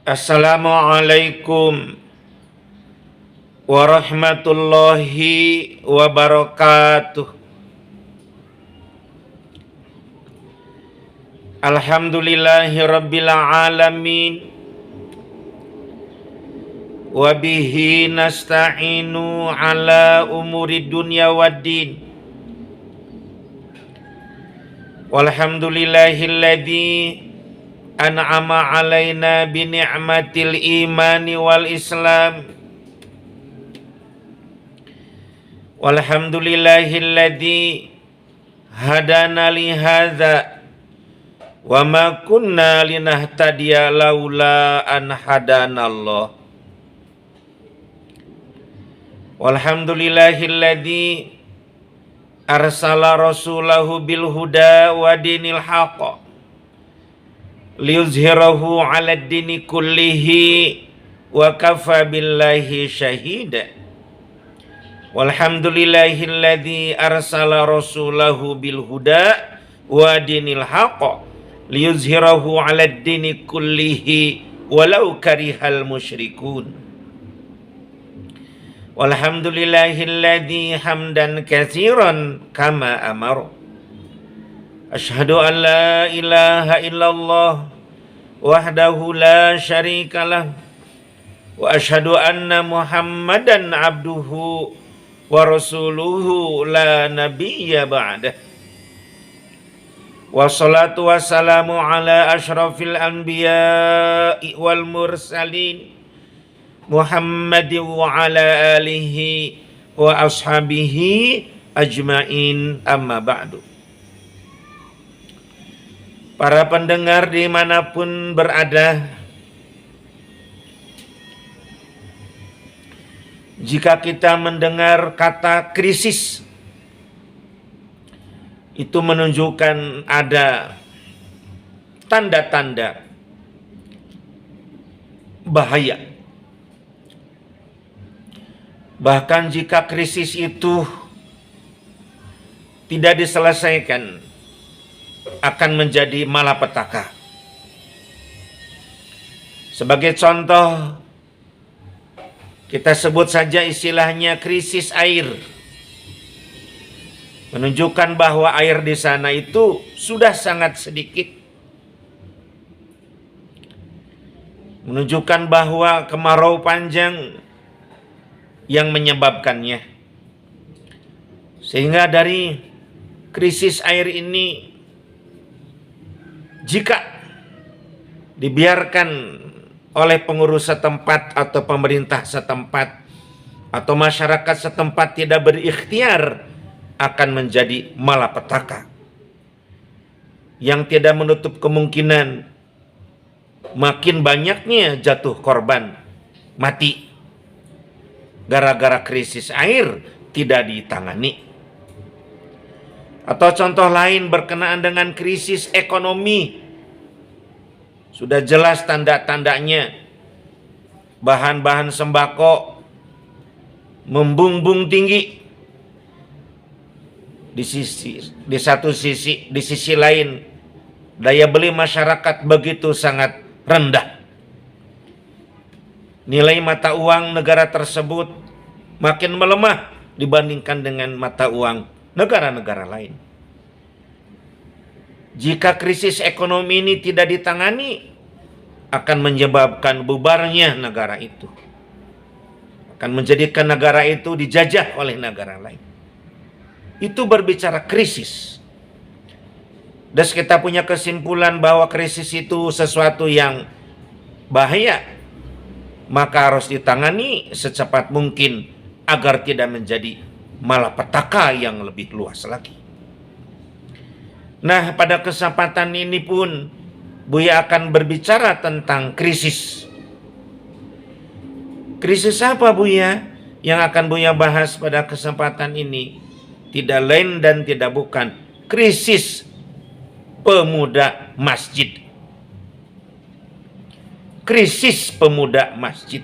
Assalamualaikum warahmatullahi wabarakatuh. Alhamdulillahi rabbil alamin. Wabihi nasta'inu ala umuri dunya waddin. Walhamdulillahilladzi an'ama alaina bi ni'matil imani wal islam. Walhamdulillahilladzi hadana li hadza wa ma kunna linahtadiya laula an hadanallah. Walhamdulillahilladzi arsala rasulahu bil huda wa dinil haqq liyuzhirahu 'alad dini kullihi wa kafa billahi syahida. Walhamdulillahilladzi arsala rasulahu bil huda wa dinil haqq liyuzhirahu 'alad dini kullihi walau karihal musyrikun. Walhamdulillahilladzi hamdan katsiran kama amara. Asyhadu an la ilaha illallah wahdahu la syarikalah wa asyhadu anna Muhammadan abduhu wa rasuluhu la nabiyya ba'dah. Wassalatu wassalamu ala asyrafil anbiya'i wal mursalin Muhammadin wa ala alihi wa ashabihi ajmain, amma ba'du. Para pendengar dimanapun berada, jika kita mendengar kata krisis, itu menunjukkan ada tanda-tanda bahaya. Bahkan jika krisis itu tidak diselesaikan, akan menjadi malapetaka. Sebagai contoh, kita sebut saja istilahnya krisis air. Menunjukkan bahwa air di sana itu sudah sangat sedikit. Menunjukkan bahwa kemarau panjang yang menyebabkannya. Sehingga dari krisis air ini, jika dibiarkan oleh pengurus setempat atau pemerintah setempat atau masyarakat setempat tidak berikhtiar, akan menjadi malapetaka yang tidak menutup kemungkinan makin banyaknya jatuh korban mati gara-gara krisis air tidak ditangani. Atau contoh lain berkenaan dengan krisis ekonomi. Sudah jelas tanda-tandanya, bahan-bahan sembako membumbung tinggi. Di sisi lain, daya beli masyarakat begitu sangat rendah. Nilai mata uang negara tersebut makin melemah dibandingkan dengan mata uang negara-negara lain. Jika krisis ekonomi ini tidak ditangani, akan menyebabkan bubarnya negara itu. Akan menjadikan negara itu dijajah oleh negara lain. Itu berbicara krisis. Dan kita punya kesimpulan bahwa krisis itu sesuatu yang bahaya, maka harus ditangani secepat mungkin agar tidak menjadi malapetaka yang lebih luas lagi. Nah, pada kesempatan ini pun Buya akan berbicara tentang krisis. Krisis apa Buya yang akan Buya bahas pada kesempatan ini? Tidak lain dan tidak bukan krisis pemuda masjid. Krisis pemuda masjid.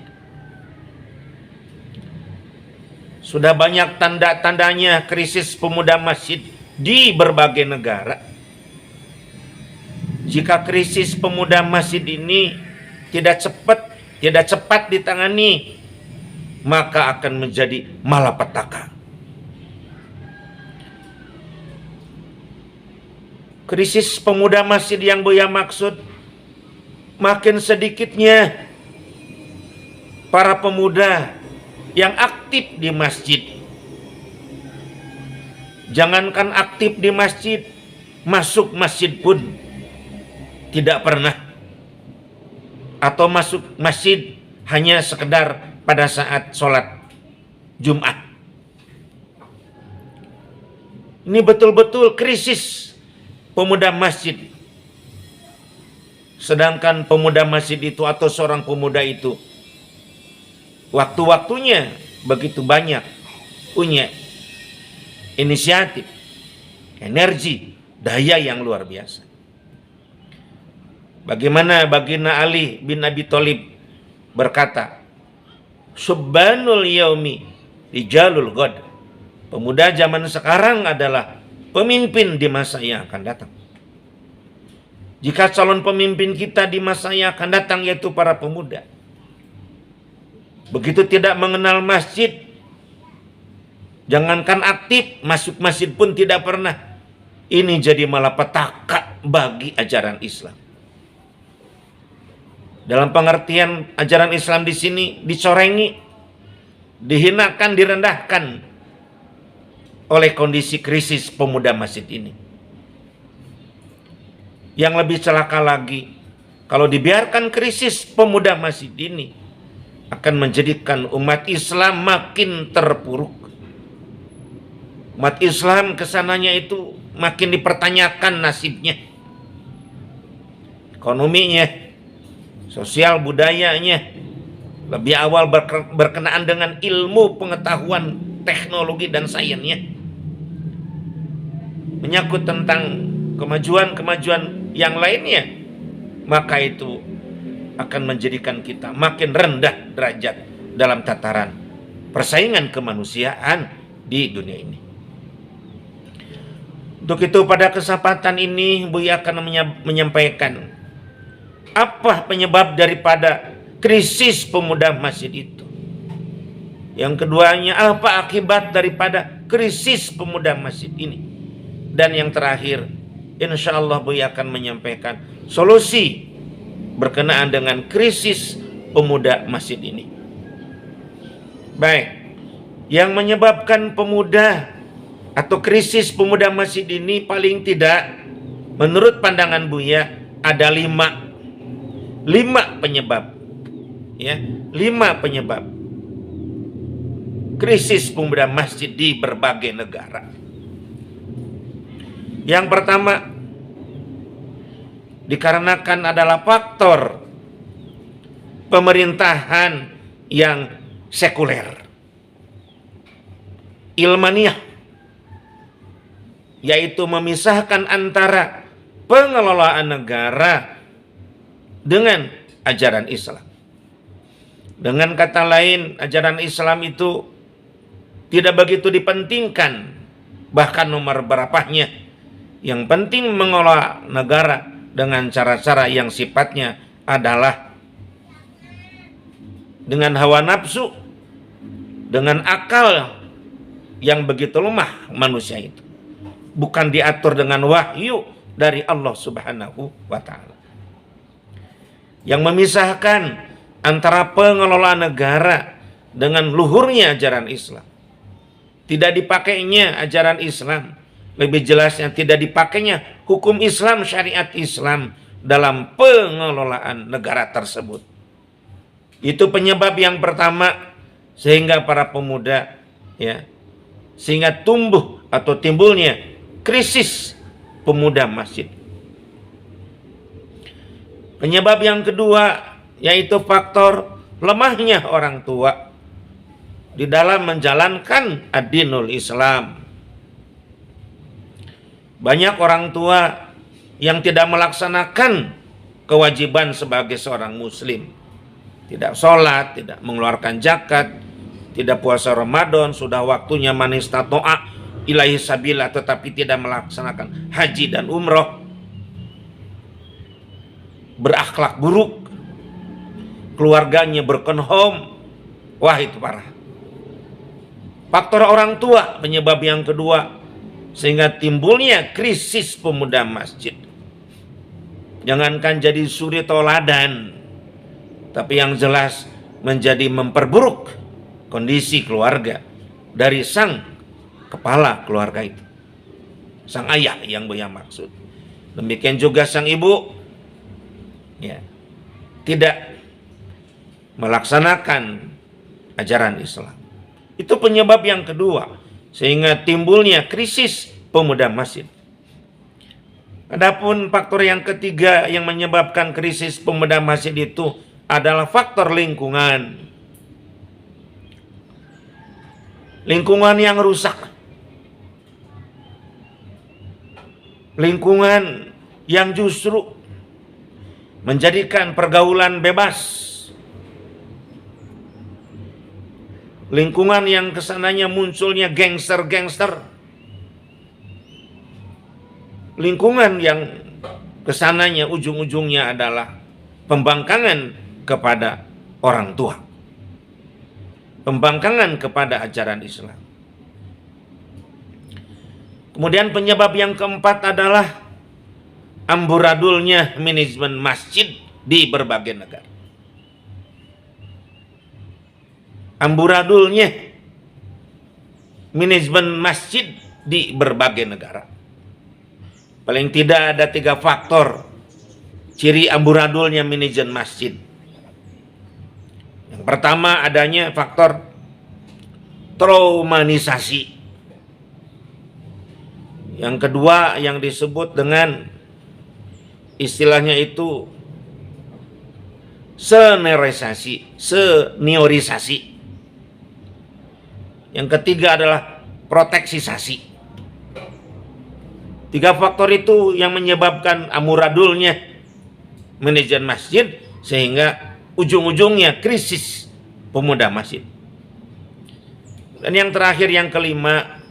Sudah banyak tanda-tandanya krisis pemuda masjid di berbagai negara. Jika krisis pemuda masjid ini tidak cepat ditangani, maka akan menjadi malapetaka. Krisis pemuda masjid yang Buya maksud, makin sedikitnya para pemuda yang aktif di masjid. Jangankan aktif di masjid, masuk masjid pun tidak pernah. Atau masuk masjid hanya sekedar pada saat sholat Jumat. Ini betul-betul krisis pemuda masjid. Sedangkan pemuda masjid itu atau seorang pemuda itu waktu-waktunya begitu banyak, punya inisiatif, energi, daya yang luar biasa. Bagaimana baginda Ali bin Abi Thalib berkata, "Subbanul yaumi rijalul ghad." Pemuda zaman sekarang adalah pemimpin di masa yang akan datang. Jika calon pemimpin kita di masa yang akan datang yaitu para pemuda, begitu tidak mengenal masjid, jangankan aktif, masuk masjid pun tidak pernah. Ini jadi malapetaka bagi ajaran Islam. Dalam pengertian ajaran Islam di sini dicorengi, dihinakan, direndahkan oleh kondisi krisis pemuda masjid ini. Yang lebih celaka lagi, kalau dibiarkan krisis pemuda masjid ini akan menjadikan umat Islam makin terpuruk. Umat Islam kesananya itu makin dipertanyakan nasibnya, ekonominya, sosial budayanya, lebih awal berkenaan dengan ilmu, pengetahuan, teknologi dan sainsnya, menyangkut tentang kemajuan-kemajuan yang lainnya, maka itu akan menjadikan kita makin rendah derajat dalam tataran persaingan kemanusiaan di dunia ini. Untuk itu pada kesempatan ini Buya akan menyampaikan apa penyebab daripada krisis pemuda masjid itu. Yang keduanya, apa akibat daripada krisis pemuda masjid ini. Dan yang terakhir, insya Allah Buya akan menyampaikan solusi berkenaan dengan krisis pemuda masjid ini. Baik, yang menyebabkan pemuda atau krisis pemuda masjid ini paling tidak menurut pandangan Buya ada lima penyebab, ya, 5 penyebab krisis pemuda masjid di berbagai negara. Yang pertama, dikarenakan adalah faktor pemerintahan yang sekuler, ilmaniyah, yaitu memisahkan antara pengelolaan negara dengan ajaran Islam. Dengan kata lain, ajaran Islam itu tidak begitu dipentingkan, bahkan nomor berapanya. Yang penting mengelola negara dengan cara-cara yang sifatnya adalah dengan hawa nafsu, dengan akal yang begitu lemah manusia itu, bukan diatur dengan wahyu dari Allah Subhanahu wa ta'ala. Yang memisahkan antara pengelola negara dengan luhurnya ajaran Islam. Tidak dipakainya ajaran Islam, lebih jelasnya tidak dipakainya hukum Islam, syariat Islam dalam pengelolaan negara tersebut. Itu penyebab yang pertama sehingga para pemuda, ya, sehingga tumbuh atau timbulnya krisis pemuda masjid. Penyebab yang kedua yaitu faktor lemahnya orang tua di dalam menjalankan ad-dinul Islam. Banyak orang tua yang tidak melaksanakan kewajiban sebagai seorang muslim. Tidak sholat, tidak mengeluarkan zakat, tidak puasa Ramadan, sudah waktunya man istata'a ilaihi sabila, tetapi tidak melaksanakan haji dan umroh. Berakhlak buruk, keluarganya broken home. Wah, itu parah. Faktor orang tua penyebab yang kedua, sehingga timbulnya krisis pemuda masjid. Jangankan jadi suri toladan, tapi yang jelas menjadi memperburuk kondisi keluarga dari sang kepala keluarga itu, sang ayah yang Buya maksud. Demikian juga sang ibu, ya, tidak melaksanakan ajaran Islam. Itu penyebab yang kedua, sehingga timbulnya krisis pemuda masjid. Adapun faktor yang ketiga yang menyebabkan krisis pemuda masjid itu adalah faktor lingkungan. Lingkungan yang rusak. Lingkungan yang justru menjadikan pergaulan bebas. Lingkungan yang kesananya munculnya gangster-gangster. Lingkungan yang kesananya ujung-ujungnya adalah pembangkangan kepada orang tua. Pembangkangan kepada ajaran Islam. Kemudian penyebab yang keempat adalah amburadulnya manajemen masjid di berbagai negara. Amburadulnya manajemen masjid di berbagai negara. Paling tidak ada 3 faktor ciri amburadulnya manajemen masjid. Yang pertama, adanya faktor traumanisasi. Yang kedua yang disebut dengan istilahnya itu seniorisasi. Yang ketiga adalah proteksisasi. 3 faktor itu yang menyebabkan amburadulnya manajemen masjid, sehingga ujung-ujungnya krisis pemuda masjid. Dan yang terakhir, yang kelima,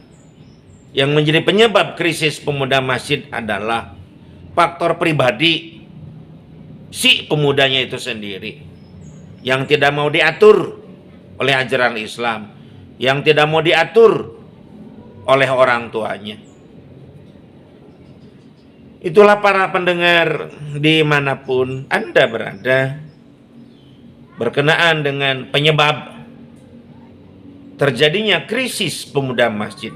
yang menjadi penyebab krisis pemuda masjid adalah faktor pribadi si pemudanya itu sendiri, yang tidak mau diatur oleh ajaran Islam, yang tidak mau diatur oleh orang tuanya. Itulah para pendengar dimanapun Anda berada, berkenaan dengan penyebab terjadinya krisis pemuda masjid.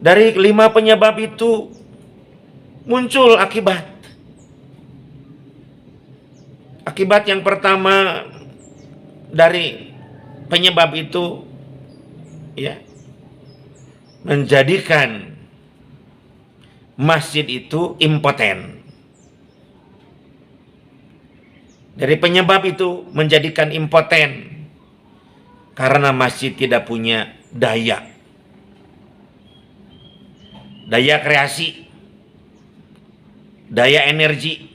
Dari 5 penyebab itu muncul akibat. Akibat yang pertama dari penyebab itu, ya, menjadikan masjid itu impoten. Dari penyebab itu menjadikan impoten karena masjid tidak punya daya kreasi, daya energi.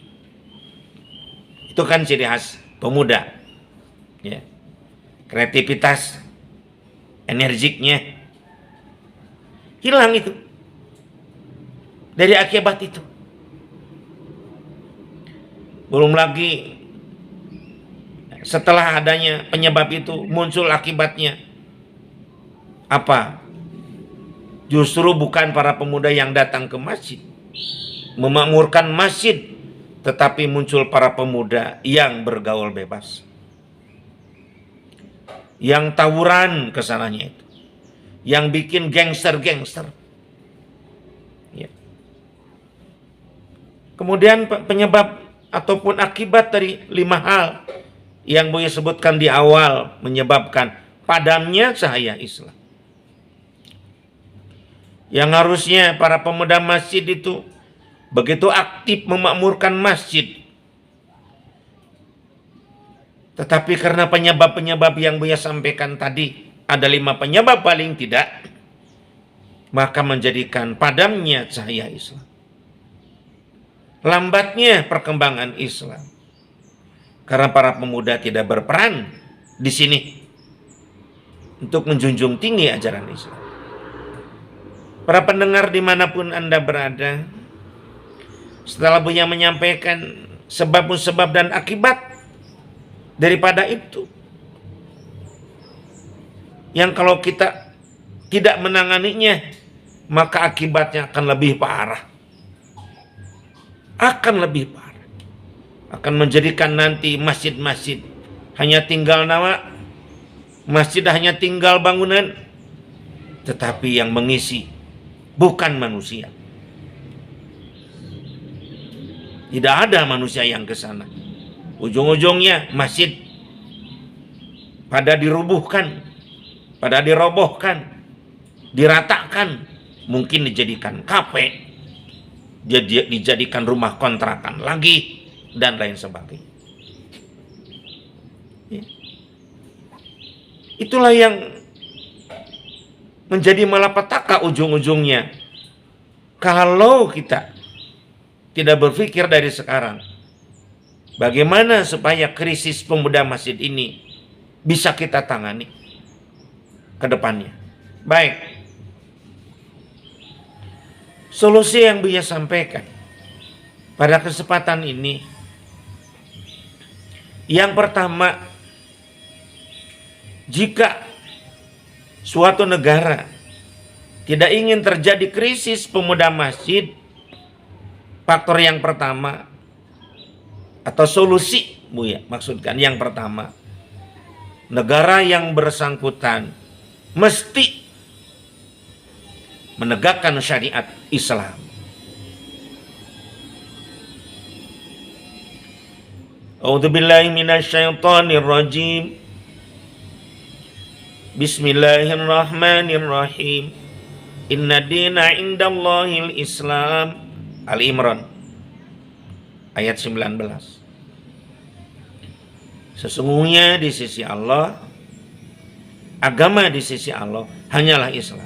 Itu kan ciri khas pemuda, ya. Kreativitas, energiknya hilang itu dari akibat itu. Belum lagi setelah adanya penyebab itu muncul akibatnya apa? Justru bukan para pemuda yang datang ke masjid memakmurkan masjid, tetapi muncul para pemuda yang bergaul bebas, yang tawuran kesananya itu, yang bikin gangster-gangster. Ya. Kemudian penyebab ataupun akibat dari 5 hal yang Buya sebutkan di awal menyebabkan padamnya cahaya Islam. Yang harusnya para pemuda masjid itu begitu aktif memakmurkan masjid, tetapi karena penyebab-penyebab yang Buya sampaikan tadi, ada 5 penyebab paling tidak, maka menjadikan padamnya cahaya Islam, lambatnya perkembangan Islam, karena para pemuda tidak berperan di sini untuk menjunjung tinggi ajaran Islam. Para pendengar dimanapun Anda berada, setelah Buya menyampaikan sebab-musabab dan akibat daripada itu. Yang kalau kita tidak menanganinya, maka akibatnya akan lebih parah. Akan lebih parah. Akan menjadikan nanti masjid-masjid hanya tinggal nama, masjid hanya tinggal bangunan, tetapi yang mengisi bukan manusia. Tidak ada manusia yang ke sana. Ujung-ujungnya masjid pada dirubuhkan, pada dirobohkan, diratakan, mungkin dijadikan kafe, dijadikan rumah kontrakan lagi, dan lain sebagainya. Ya. Itulah yang menjadi malapetaka ujung-ujungnya. Kalau kita tidak berpikir dari sekarang, bagaimana supaya krisis pemuda masjid ini bisa kita tangani ke depannya. Baik. Solusi yang bisa sampaikan pada kesempatan ini, yang pertama, jika suatu negara tidak ingin terjadi krisis pemuda masjid, faktor yang pertama atau solusi, Bu ya, maksudkan yang pertama, negara yang bersangkutan mesti menegakkan syariat Islam. A'udzubillahi minasyaitonir rajim. Bismillahirrahmanirrahim. Inna dina indallahil Islam. Al-Imran ayat 19. Sesungguhnya di sisi Allah, agama di sisi Allah hanyalah Islam.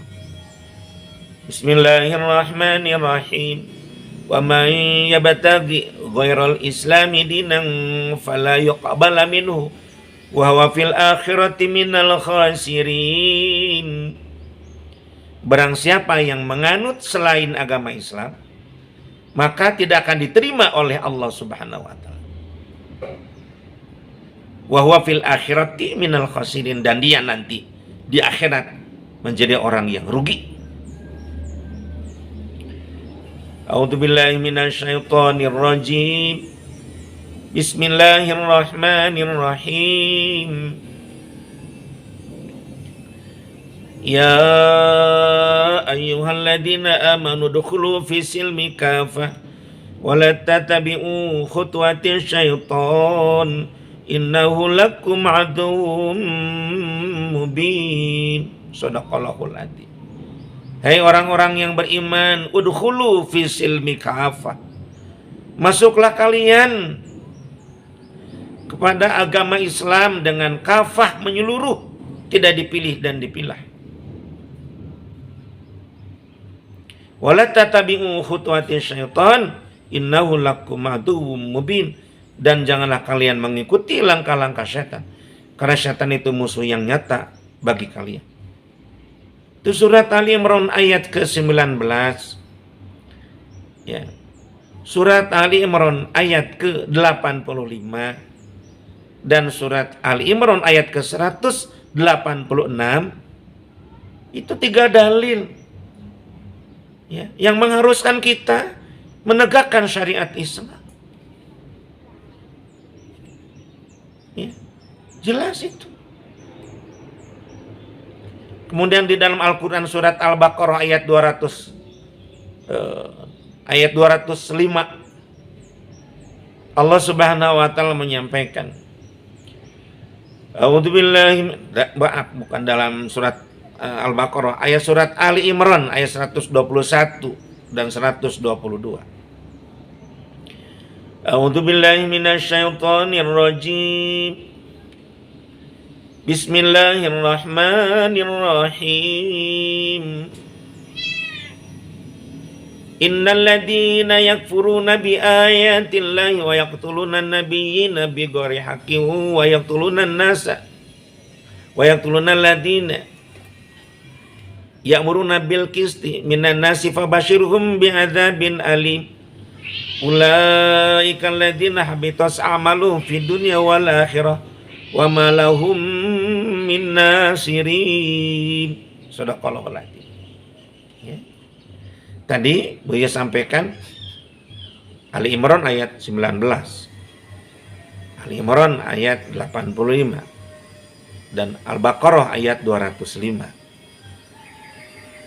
Bismillahirrahmanirrahim. Wa man yabtaghi ghairal islami dinan fala yuqbala minhu wa huwa fil akhirati minal khasirin. Barang siapa yang menganut selain agama Islam, maka tidak akan diterima oleh Allah Subhanahu wa taala. Wa huwa fil akhirati minal khasirin, dan dia nanti di akhirat menjadi orang yang rugi. A'udzubillahi minasyaitonir rajim. Bismillahirrahmanirrahim. Ya ayyuhalladzina amanu dukhulu fi silmi kafah wa la tattabi'u khutuwati syaitan innahu lakum aduwwum mubin. Shadaqallahul adzim. Hai orang-orang yang beriman, udkhulu fi silmi kafah. Masuklah kalian kepada agama Islam dengan kafah, menyeluruh, tidak dipilih dan dipilah. Wala tatabi'u khutuwati syaitan innahu lakum aduwwum mubin. Dan janganlah kalian mengikuti langkah-langkah syaitan, karena syaitan itu musuh yang nyata bagi kalian. Itu surat Ali Imran ayat ke-19. Ya. Surat Ali Imran ayat ke-85 dan surat Ali Imran ayat ke-186. Itu 3 dalil, ya, yang mengharuskan kita menegakkan syariat Islam. Ya, jelas itu. Kemudian di dalam Al-Quran surat Al-Baqarah ayat 205, Allah Subhanahu wa taala menyampaikan, bukan dalam surat Al-Baqarah, ayat surat Ali Imran ayat 121 dan 122. A'udzubillahi minasyaitonir rajim. Bismillahirrahmanirrahim. Innal ladzina yakfuruna bi ayatillahi wa yaqtuluna an-nabiyyina bighairi haqqin wa yaqtuluna an-nasa wa yaqtuluna alladzina ya'muruna bil qisti minan nasi fabashirhum bi'adzabin alim. Ulaika alladzina habitat a'maluhum fid dunya wal akhirah wa ma lahum min nasirin. Shadaqallahul adzim. Ya. Tadi Buya sampaikan Ali Imran ayat 19, Ali Imran ayat 85, dan Al-Baqarah ayat 205.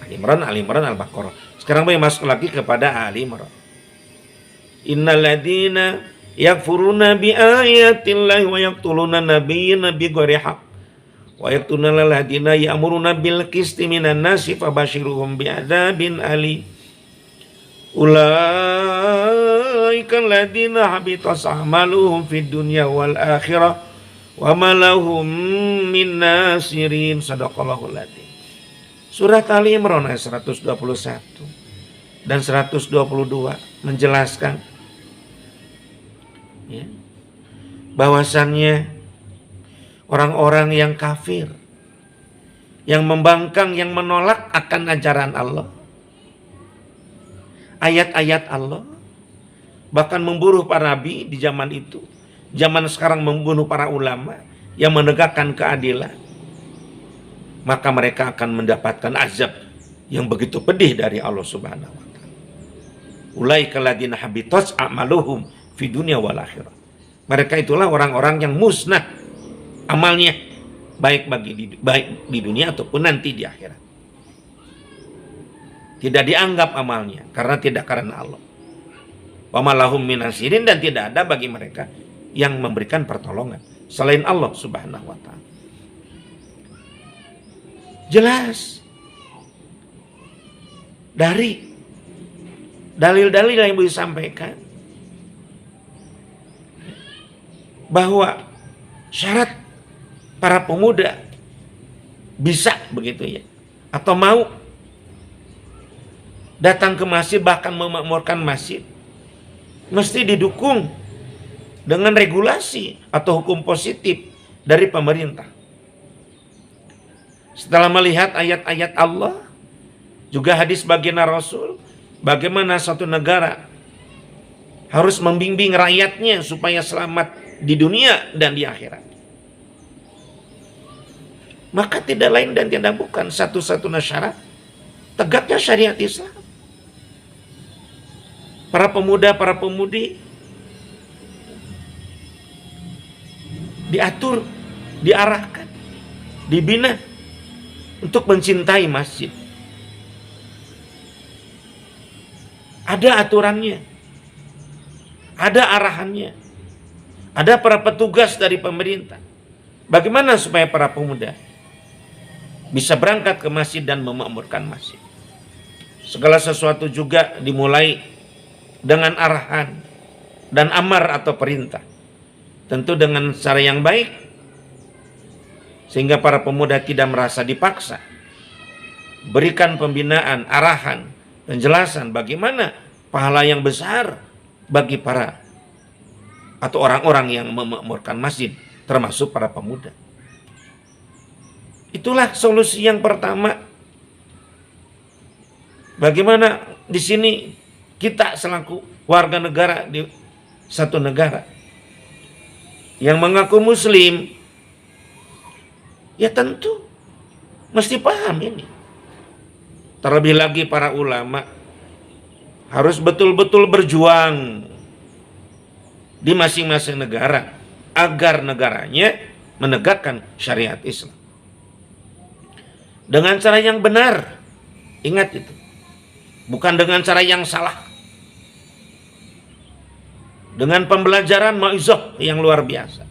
Ali Imran, Al-Baqarah. Sekarang Buya masuk lagi kepada Ali Imran. Innal ladzina yakfuruna bi ayatillahi wa yaqtuluna nabiyyina bighairi haqq wa yaqtuluna alladziina ya'muruna bil qisti minan nasi fabashiruhum bi'adzabin alim. Ulaika alladziina habitat a'maluhum fid dunya wal akhirah wa ma lahum min nasirin. Shadaqallahul adzim. Surat Ali Imran ayat 121 dan 122 menjelaskan ya, bahwasannya orang-orang yang kafir, yang membangkang, yang menolak akan ajaran Allah, ayat-ayat Allah, bahkan membunuh para nabi di zaman itu, zaman sekarang membunuh para ulama yang menegakkan keadilan, maka mereka akan mendapatkan azab yang begitu pedih dari Allah Subhanahu wa taala. Ulaika alladziina habitat a'maluhum fid dunya wal akhirah. Mereka itulah orang-orang yang musnah amalnya, baik di dunia ataupun nanti di akhirat. Tidak dianggap amalnya karena Allah. Wa ma lahum min nasirin, dan tidak ada bagi mereka yang memberikan pertolongan selain Allah Subhanahu wa taala. Jelas dari dalil-dalil yang Buya sampaikan bahwa syarat para pemuda bisa begitu ya, atau mau datang ke masjid, bahkan memakmurkan masjid, mesti didukung dengan regulasi atau hukum positif dari pemerintah. Setelah melihat ayat-ayat Allah, juga hadis baginda Rasul, bagaimana suatu negara harus membimbing rakyatnya supaya selamat di dunia dan di akhirat, maka tidak lain dan tidak bukan satu-satunya syarat tegaknya syariat Islam. Para pemuda, para pemudi diatur, diarahkan, dibina untuk mencintai masjid. Ada aturannya, ada arahannya, ada para petugas dari pemerintah. Bagaimana supaya para pemuda bisa berangkat ke masjid dan memakmurkan masjid. Segala sesuatu juga dimulai dengan arahan dan amar atau perintah, tentu dengan cara yang baik, sehingga para pemuda tidak merasa dipaksa. Berikan pembinaan, arahan, penjelasan bagaimana pahala yang besar bagi para atau orang-orang yang memakmurkan masjid, termasuk para pemuda. Itulah solusi yang pertama. Bagaimana di sini kita selaku warga negara di satu negara yang mengaku muslim, ya tentu mesti paham ini. Terlebih lagi para ulama harus betul-betul berjuang di masing-masing negara agar negaranya menegakkan syariat Islam dengan cara yang benar. Ingat itu, bukan dengan cara yang salah, dengan pembelajaran mau'izah yang luar biasa.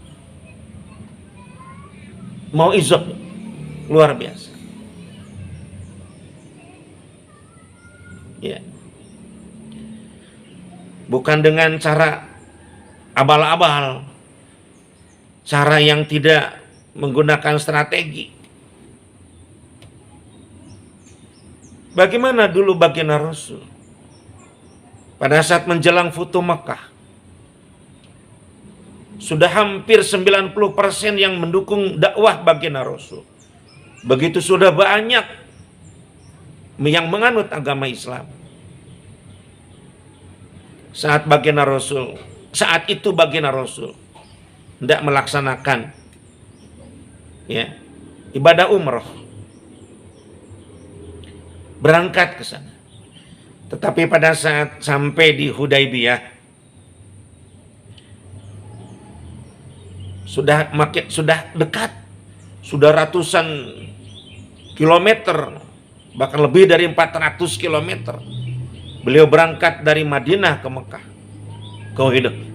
Mau'izah luar biasa. Ya. Bukan dengan cara abal-abal, cara yang tidak menggunakan strategi. Bagaimana dulu baginda Rasul pada saat menjelang Futuh Makkah, sudah hampir 90% yang mendukung dakwah baginda Rasul. Begitu sudah banyak yang menganut agama Islam. Saat itu baginda Rasul tidak melaksanakan ya, ibadah umroh, berangkat ke sana. Tetapi pada saat sampai di Hudaybiyah, sudah dekat, sudah ratusan kilometer, bahkan lebih dari 400 kilometer. Beliau berangkat dari Madinah ke Mekah, ke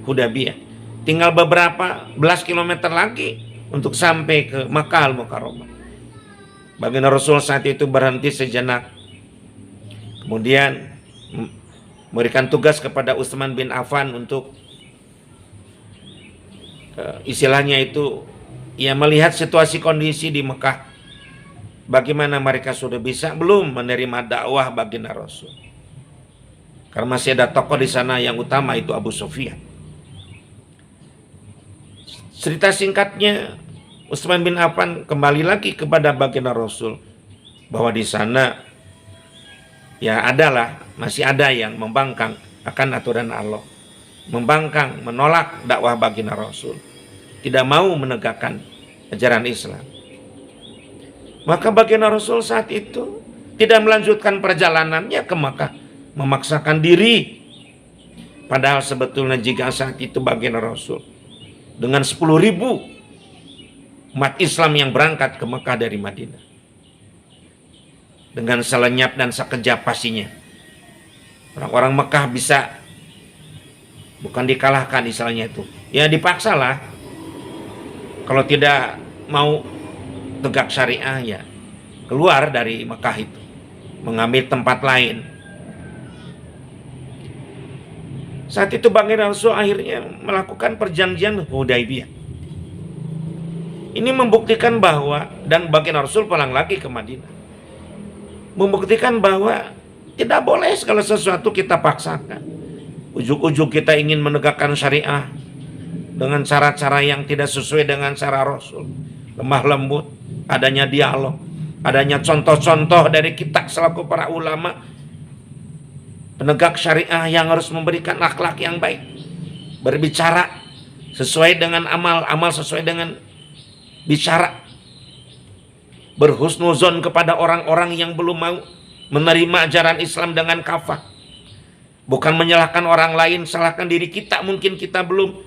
Hudaybiyah. Tinggal beberapa belas kilometer lagi untuk sampai ke Makkah Al-Mukarramah. Baginda Rasul saat itu berhenti sejenak, kemudian memberikan tugas kepada Utsman bin Affan untuk istilahnya itu, ya, melihat situasi kondisi di Mekah, bagaimana mereka sudah bisa belum menerima dakwah baginda Rasul. Karena masih ada tokoh di sana yang utama, itu Abu Sufyan. Cerita singkatnya, Utsman bin Affan kembali lagi kepada baginda Rasul bahwa di sana ya masih ada yang membangkang akan aturan Allah, membangkang, menolak dakwah baginda Rasul, tidak mau menegakkan ajaran Islam. Maka baginda Rasul saat itu tidak melanjutkan perjalanannya ke Makkah, memaksakan diri. Padahal sebetulnya jika saat itu baginda Rasul dengan 10.000 umat Islam yang berangkat ke Makkah dari Madinah, dengan selenyap dan sekejap pastinya orang-orang Makkah bisa, bukan dikalahkan istilahnya itu, ya dipaksalah. Kalau tidak mau tegak syariah, ya keluar dari Makkah itu, mengambil tempat lain. Saat itu baginda Rasul akhirnya melakukan perjanjian Hudaybiyah. Ini membuktikan bahwa, dan baginda Rasul pulang lagi ke Madinah, membuktikan bahwa tidak boleh segala sesuatu kita paksakan. Ujuk-ujuk kita ingin menegakkan syariah dengan cara-cara yang tidak sesuai dengan cara Rasul. Lemah lembut, adanya dialog, adanya contoh-contoh dari kita selaku para ulama penegak syariah yang harus memberikan akhlak yang baik, berbicara sesuai dengan amal, amal sesuai dengan bicara, berhusnuzon kepada orang-orang yang belum mau menerima ajaran Islam dengan kafah, bukan menyalahkan orang lain, salahkan diri kita, mungkin kita belum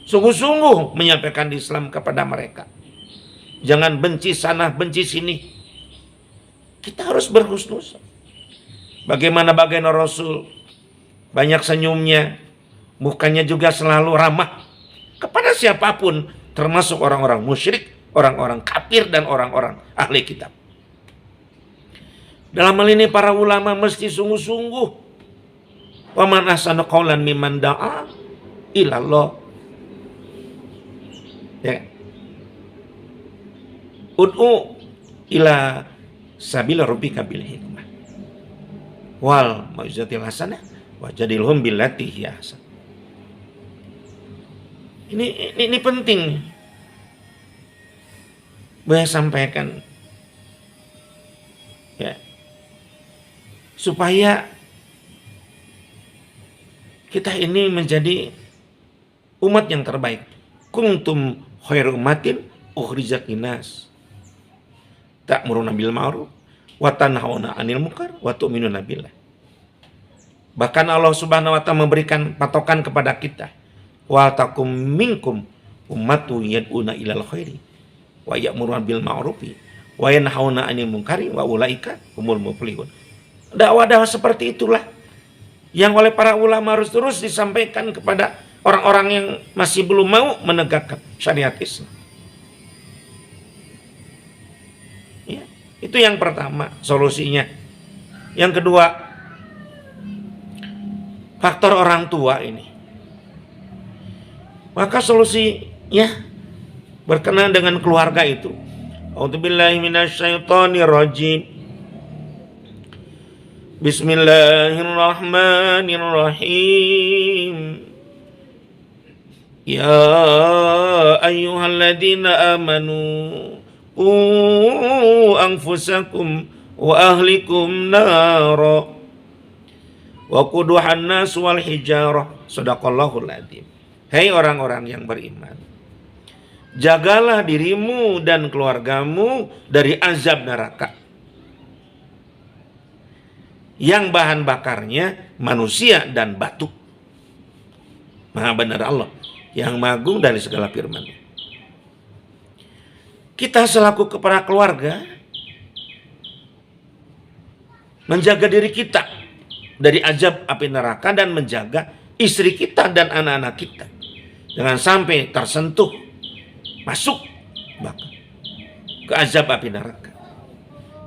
sungguh-sungguh menyampaikan Islam kepada mereka. Jangan benci sana, benci sini. Kita harus berhusnuzon. Bagaimana baginda Rasul banyak senyumnya, mukanya juga selalu ramah kepada siapapun, termasuk orang-orang musyrik, orang-orang kafir, dan orang-orang ahli kitab. Dalam hal ini para ulama mesti sungguh-sungguh. Wa man ahsanu qawlan mimman da'a ila Allah. Ya. Ud'u ila sabil rabbika bil hikmah wal mau'izatil hasanah wajadilhum billati hiya ahsan. Ini penting saya sampaikan, ya, supaya kita ini menjadi umat yang terbaik. Kuntum khairu ummatin ukhrijat linnas ta'muruna bil ma'ruf wa tanhauna 'anil munkar wa tu'minuna billah. Bahkan Allah Subhanahu wa taala memberikan patokan kepada kita, wa takum minkum ummatu yad'una ilal khairi wa ya'muruna bil ma'rufi wa yanhauna 'anil munkari wa ulaika humul muflihun. Dakwah-dakwah seperti itulah yang oleh para ulama harus terus disampaikan kepada orang-orang yang masih belum mau menegakkan syariat Islam. Ya, itu yang pertama solusinya. Yang kedua, faktor orang tua ini. Maka solusinya berkenaan dengan keluarga itu. A'udzubillahi minasyaitonirrajim. Bismillahirrahmanirrahim. Ya ayyuhalladzina amanu anfusakum wa ahlikum nara wa quduhan nas wal hijarah. Shadaqallahul adzim. Hei orang-orang yang beriman, Jagalah dirimu dan keluargamu dari azab neraka yang bahan bakarnya manusia dan batu. Maha benar Allah yang maha agung dari segala firman. Kita selaku kepala keluarga menjaga diri kita dari azab api neraka dan menjaga istri kita dan anak-anak kita jangan sampai tersentuh masuk bahkan ke azab api neraka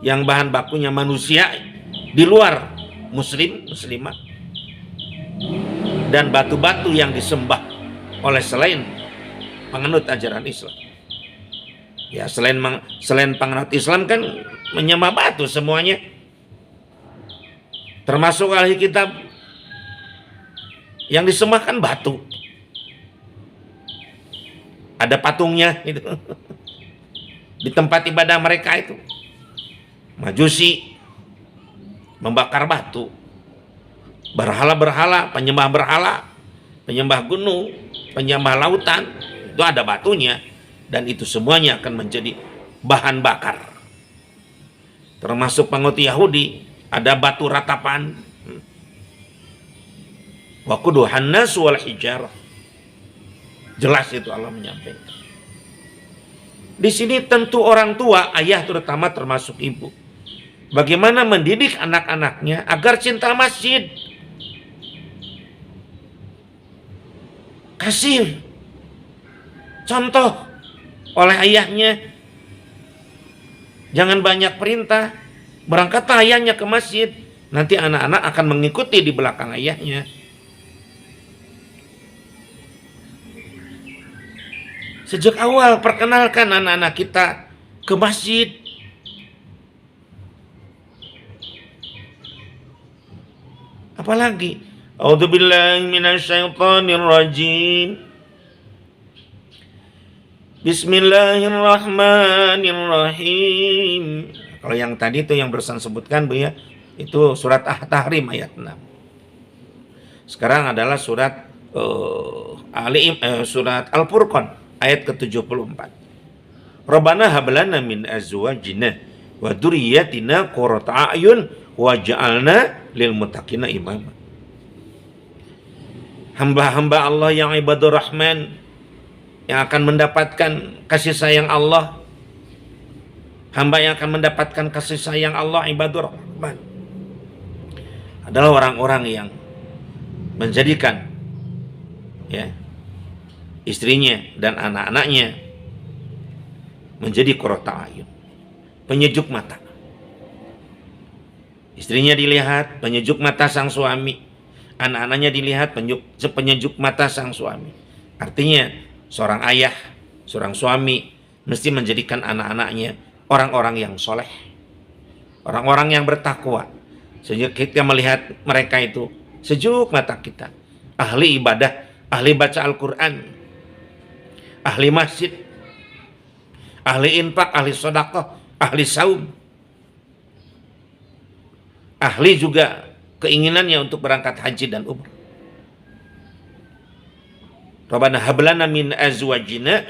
yang bahan bakunya manusia di luar muslimah dan batu-batu yang disembah oleh selain penganut ajaran Islam. Ya, selain penganut Islam kan menyembah batu semuanya. Termasuk ahli kitab yang disembah kan batu. Ada patungnya itu. Di tempat ibadah mereka itu. Majusi membakar batu. Berhala-berhala, penyembah gunung, penyembah lautan, itu ada batunya. Dan itu semuanya akan menjadi bahan bakar. Termasuk pengikut Yahudi, ada batu ratapan. Wa quduhan nas wal hijarah. Jelas itu Allah menyampaikan. Di sini tentu orang tua, ayah terutama termasuk ibu. Bagaimana mendidik anak-anaknya agar cinta masjid. Kasih contoh oleh ayahnya. Jangan banyak perintah. Berangkatlah ayahnya ke masjid. Nanti anak-anak akan mengikuti di belakang ayahnya. Sejak awal perkenalkan anak-anak kita ke masjid. Apalagi A'udzubillahi minasyaitonirrajim. Bismillahirrahmanirrahim. Kalau yang tadi itu yang berusaha sebutkan Bu ya, itu surat At-Tahrim ayat 6. Sekarang adalah surat surat Al-Furqan ayat ke-74. Rabbana hablana min azwajina wa dzurriyyatina qurrata a'yun waj'alna lil muttaqina imama. Hamba-hamba Allah yang ibadur rahman yang akan mendapatkan kasih sayang Allah, hamba yang akan mendapatkan kasih sayang Allah ibadur rahman adalah orang-orang yang menjadikan ya istrinya dan anak-anaknya menjadi qurrata ayun, penyejuk mata. Istrinya dilihat penyejuk mata sang suami, anak-anaknya dilihat penyejuk mata sang suami. Artinya seorang ayah, seorang suami mesti menjadikan anak-anaknya orang-orang yang soleh, orang-orang yang bertakwa. Sehingga kita melihat mereka itu sejuk mata kita, ahli ibadah, ahli baca Al-Quran, ahli masjid, ahli infak, ahli sedekah, ahli saum, ahli juga keinginannya untuk berangkat haji dan umrah. Rabbana hablana min azwajina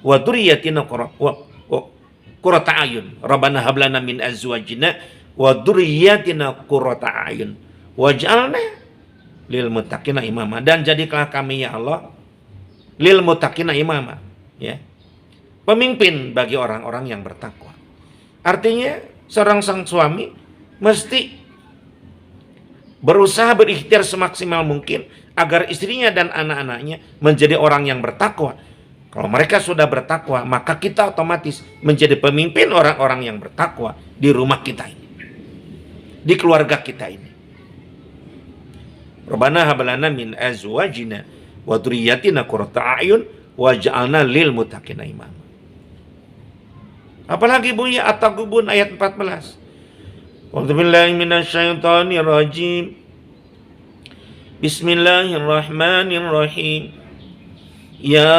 wa dzurriyyatina qurrata a'yun. Rabbana hablana min azwajina wa dzurriyyatina qurrata a'yun waj'alna lil muttaqina imama. Dan jadikanlah kami ya Allah lil muttaqina imama, ya. Pemimpin bagi orang-orang yang bertakwa. Artinya seorang sang suami mesti berusaha berikhtiar semaksimal mungkin agar istrinya dan anak-anaknya menjadi orang yang bertakwa. Kalau mereka sudah bertakwa, maka kita otomatis menjadi pemimpin orang-orang yang bertakwa di rumah kita ini, di keluarga kita ini. Rabbana hablana min azwajina wa dzurriyyatina qurrata a'yun waj'alna lil muttaqina imama. Apalagi Bu ya, At-Taghabun ayat 14. A'udzubillahi minasyaitonirrajim. Bismillahirrahmanirrahim. Ya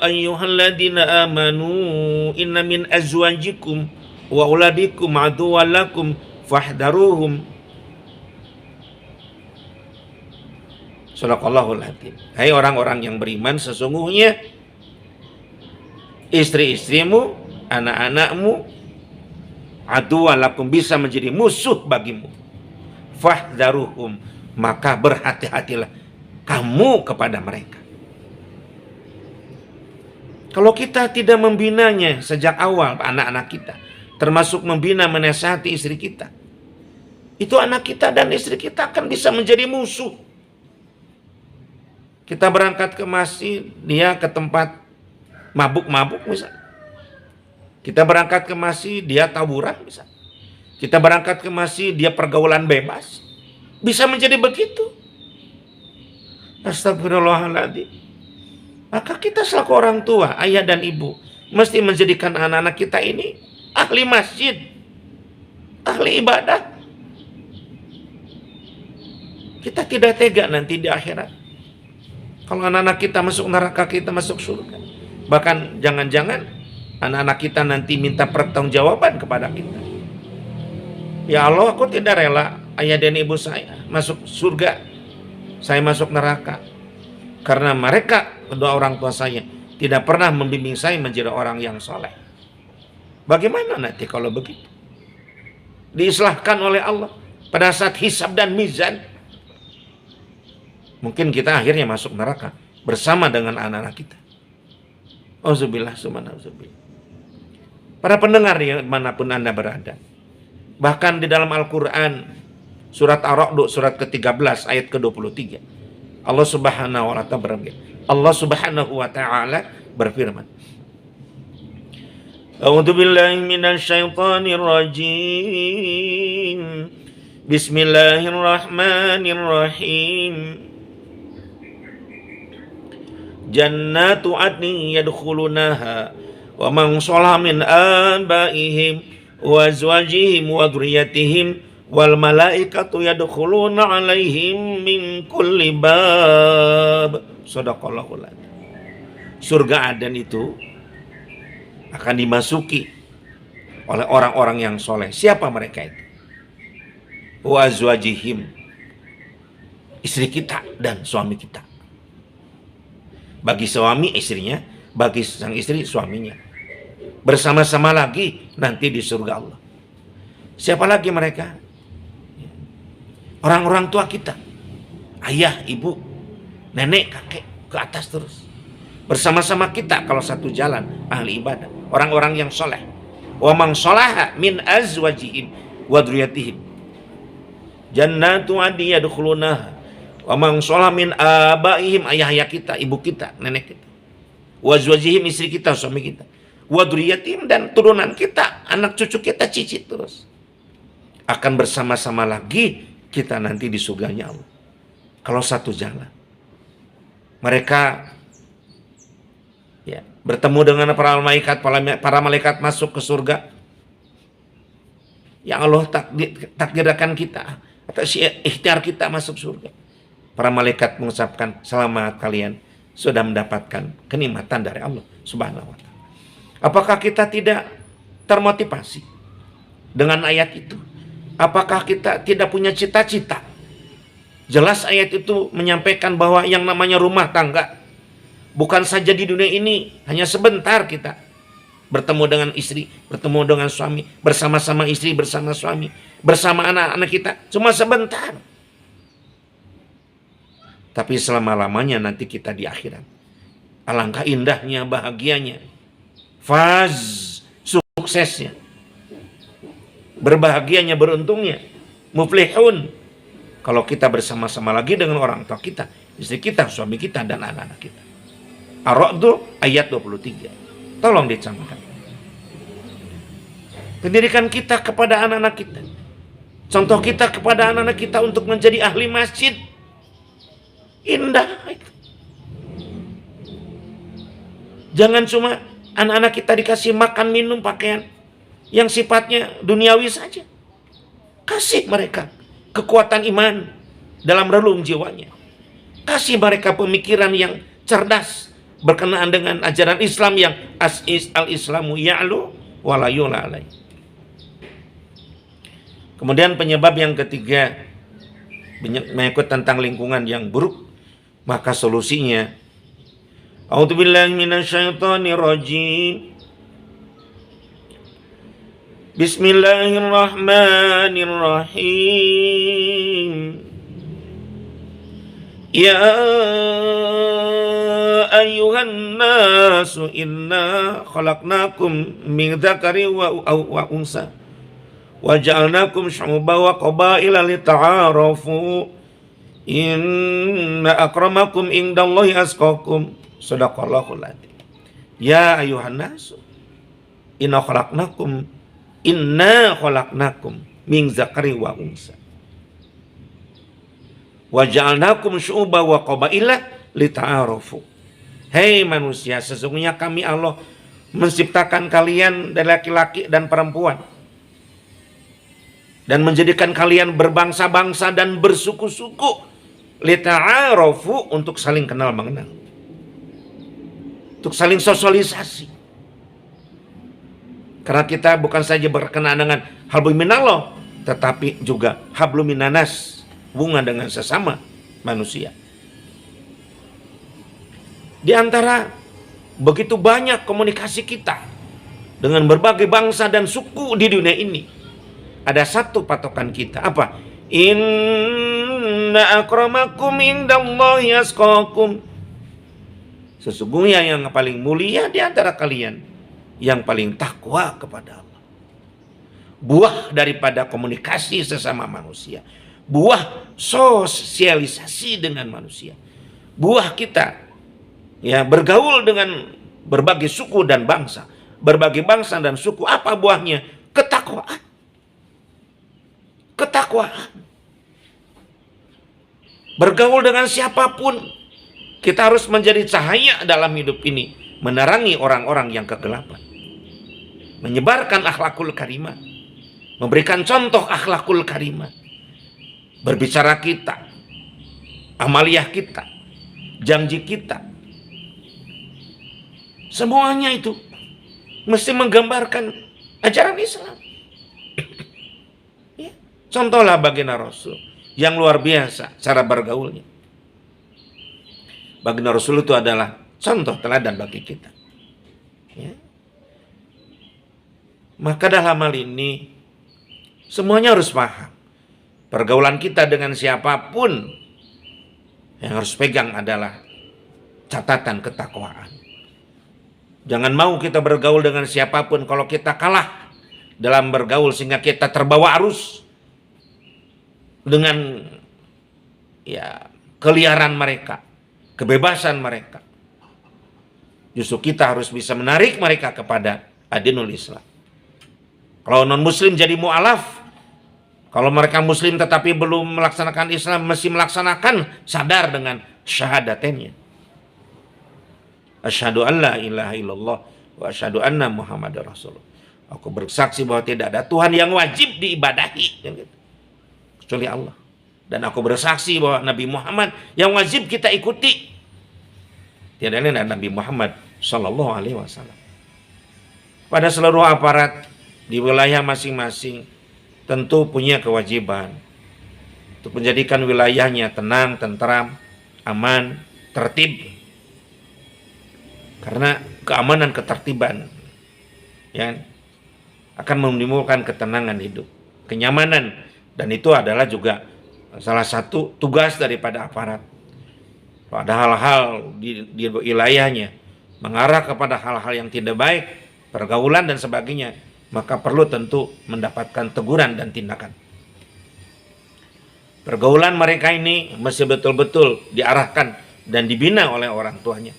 ayyuhalladzina amanu inna min azwajikum wa auladikum aduwwan lakum fahdharuhum. Shadaqallahul adzim. Hai orang-orang yang beriman, sesungguhnya Istri-istrimu, anak-anakmu, aduwalakum, bisa menjadi musuh bagimu. Fahdharuhum, maka berhati-hatilah kamu kepada mereka. Kalau kita tidak membinanya sejak awal, anak-anak kita, termasuk membina menasihati istri kita, itu anak kita dan istri kita akan bisa menjadi musuh. Kita berangkat ke masjid, dia ke tempat mabuk-mabuk misal. Kita berangkat ke masjid, dia tawuran misal. Kita berangkat ke masjid, dia pergaulan bebas. Bisa menjadi begitu. Astagfirullahaladzim. Maka kita selaku orang tua, ayah dan ibu, mesti menjadikan anak-anak kita ini ahli masjid, ahli ibadah. Kita tidak tega nanti di akhirat kalau anak-anak kita masuk neraka, kita masuk surga. Bahkan jangan-jangan anak-anak kita nanti minta pertanggungjawaban kepada kita. Ya Allah, aku tidak rela ayah dan ibu saya masuk surga, saya masuk neraka, karena mereka, kedua orang tua saya, tidak pernah membimbing saya menjadi orang yang soleh. Bagaimana nanti kalau begitu? Diislahkan oleh Allah pada saat hisab dan mizan. Mungkin kita akhirnya masuk neraka bersama dengan anak-anak kita. Auzubillah, subhanallah. Para pendengar ya, manapun Anda berada, bahkan di dalam Al-Quran, surat Ar-Ra'd, surat ke-13, ayat ke-23, Allah Subhanahu wa Ta'ala berfirman, A'udzu billahi minasyaitonir rajim. Bismillahirrahmanirrahim. Jannatu adnin yadkhulunaha wa man shalaha min abaihim wa azwajihim wa dzurriyyatihim wal malaikatu yadkhuluna 'alaihim min kulli bab. Shadaqallahul adzim. Surga Aden itu akan dimasuki oleh orang-orang yang soleh. Siapa mereka itu? Wa azwajihim, istri kita dan suami kita. Bagi suami istrinya, bagi sang istri suaminya. Bersama-sama lagi nanti di surga Allah. Siapa lagi mereka? Orang-orang tua kita. Ayah, ibu, nenek, kakek, ke atas terus. Bersama-sama kita kalau satu jalan, ahli ibadah. Orang-orang yang soleh. Wa man sholaha min azwajihim wa dzurriyyatihim. Jannatu adnin yadkhulunaha. Wa man sholaha min abaihim, ayah-ayah kita, ibu kita, nenek kita. Wa azwajihim, istri kita, suami kita. Wa dzurriyyatihim, dan turunan kita, anak cucu kita, cicit terus. Akan bersama-sama lagi kita nanti di surganya Allah. Kalau satu jalan. Mereka ya, bertemu dengan para malaikat masuk ke surga. Yang Allah takdirkan kita, atas ikhtiar kita masuk surga. Para malaikat mengucapkan, selamat, kalian sudah mendapatkan kenikmatan dari Allah Subhanahu wa Ta'ala. Apakah kita tidak termotivasi dengan ayat itu? Apakah kita tidak punya cita-cita? Jelas ayat itu menyampaikan bahwa yang namanya rumah tangga bukan saja di dunia ini, hanya sebentar kita bertemu dengan istri, bertemu dengan suami, bersama-sama istri, bersama suami, bersama anak-anak kita, cuma sebentar. Tapi selama-lamanya nanti kita di akhirat. Alangkah indahnya, bahagianya, suksesnya, berbahagianya, beruntungnya, muflihun, kalau kita bersama-sama lagi dengan orang tua kita, istri kita, suami kita, dan anak-anak kita. Ar-Ra'd ayat 23. Tolong dicamkan. Pendidikan kita kepada anak-anak kita, contoh kita kepada anak-anak kita untuk menjadi ahli masjid, indah itu. Jangan cuma anak-anak kita dikasih makan, minum, pakaian yang sifatnya duniawi saja. Kasih mereka kekuatan iman dalam relung jiwanya. Kasih mereka pemikiran yang cerdas berkenaan dengan ajaran Islam yang al-Islamu ya'lu wa la yu'la alai. Kemudian penyebab yang ketiga menyangkut tentang lingkungan yang buruk, maka solusinya A'udzubillahi minasyaitonirrajim. Bismillahirrahmanirrahim. Ya ayyuhan nasu inna khalaqnakum min dzakarin wa unsa wa ja'alnakum syu'uban wa qabaila lita'arafu inna akramakum indallahi atqakum. Shadaqallahul adzim. Ya ayyuhan nasu inna khalaqnakum min dzakarin wa unsa wa ja'alnakum syu'uban wa qabaila lita'arafu. Hei manusia, sesungguhnya kami Allah menciptakan kalian dari laki-laki dan perempuan dan menjadikan kalian berbangsa-bangsa dan bersuku-suku, lita'arafu, untuk saling kenal mengenal, untuk saling sosialisasi. Karena kita bukan saja berkenaan dengan hablum minallah, tetapi juga hablum minanas, hubungan dengan sesama manusia. Di antara begitu banyak komunikasi kita dengan berbagai bangsa dan suku di dunia ini, ada satu patokan kita. Apa? Inna akramakum indallahi atqakum. Sesungguhnya yang paling mulia di antara kalian yang paling takwa kepada Allah. Buah daripada komunikasi sesama manusia, buah sosialisasi dengan manusia, buah kita bergaul dengan berbagai suku dan bangsa, berbagai bangsa dan suku. Apa buahnya? Ketakwaan. Ketakwaan. Bergaul dengan siapapun, kita harus menjadi cahaya dalam hidup ini, menerangi orang-orang yang kegelapan, menyebarkan akhlakul karimah, memberikan contoh akhlakul karimah. Berbicara kita, amaliyah kita, janji kita, semuanya itu mesti menggambarkan ajaran Islam. Ya. Contohlah baginda Rasul yang luar biasa cara bergaulnya. Baginda Rasul itu adalah contoh teladan bagi kita. Ya. Maka dalam hal ini semuanya harus paham. Pergaulan kita dengan siapapun yang harus pegang adalah catatan ketakwaan. Jangan mau kita bergaul dengan siapapun kalau kita kalah dalam bergaul sehingga kita terbawa arus dengan keliaran mereka, kebebasan mereka. Justru kita harus bisa menarik mereka kepada adinul Islam. Kalau non muslim jadi mu'alaf, kalau mereka muslim tetapi belum melaksanakan Islam, mesti melaksanakan, sadar dengan syahadatennya. Asyhadu an la ilaha illallah wa asyhadu anna Muhammadar Rasulullah. Aku bersaksi bahwa tidak ada Tuhan yang wajib diibadahi kecuali Allah. Dan aku bersaksi bahwa Nabi Muhammad yang wajib kita ikuti tiada lain adalah Nabi Muhammad sallallahu alaihi wasallam. Pada seluruh aparat di wilayah masing-masing tentu punya kewajiban untuk menjadikan wilayahnya tenang, tentram, aman, tertib. Karena keamanan, ketertiban akan menimbulkan ketenangan hidup, kenyamanan, dan itu adalah juga salah satu tugas daripada aparat. Pada hal-hal di wilayahnya mengarah kepada hal-hal yang tidak baik, pergaulan dan sebagainya, maka perlu tentu mendapatkan teguran dan tindakan. Pergaulan mereka ini mesti betul-betul diarahkan dan dibina oleh orang tuanya.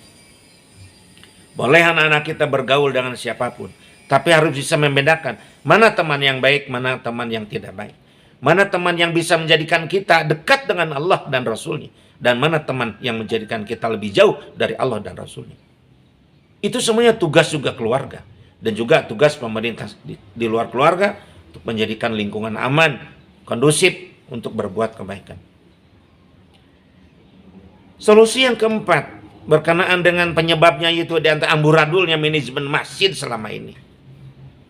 Boleh anak-anak kita bergaul dengan siapapun, tapi harus bisa membedakan mana teman yang baik, mana teman yang tidak baik. Mana teman yang bisa menjadikan kita dekat dengan Allah dan Rasulnya, dan mana teman yang menjadikan kita lebih jauh dari Allah dan Rasulnya. Itu semuanya tugas juga keluarga, dan juga tugas pemerintah di luar keluarga untuk menjadikan lingkungan aman, kondusif untuk berbuat kebaikan. Solusi yang keempat berkenaan dengan penyebabnya, yaitu di antara amburadulnya manajemen masjid selama ini.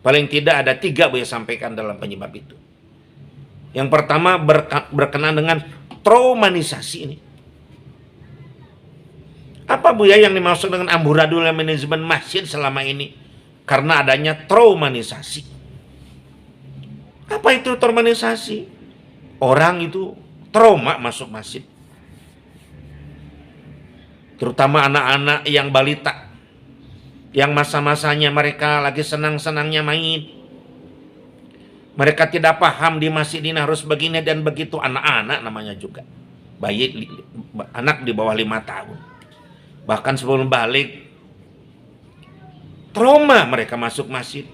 Paling tidak ada 3 boleh sampaikan dalam penyebab itu. Yang pertama berkenaan dengan traumanisasi ini. Apa Bu ya yang dimaksud dengan amburadul manajemen masjid selama ini? Karena adanya traumanisasi. Apa itu traumanisasi? Orang itu trauma masuk masjid. Terutama anak-anak yang balita, yang masa-masanya mereka lagi senang-senangnya main. Mereka tidak paham di masjid ini harus begini dan begitu. Anak-anak namanya juga. Bayi, anak di bawah 5 tahun. Bahkan sebelum balik, trauma mereka masuk masjid.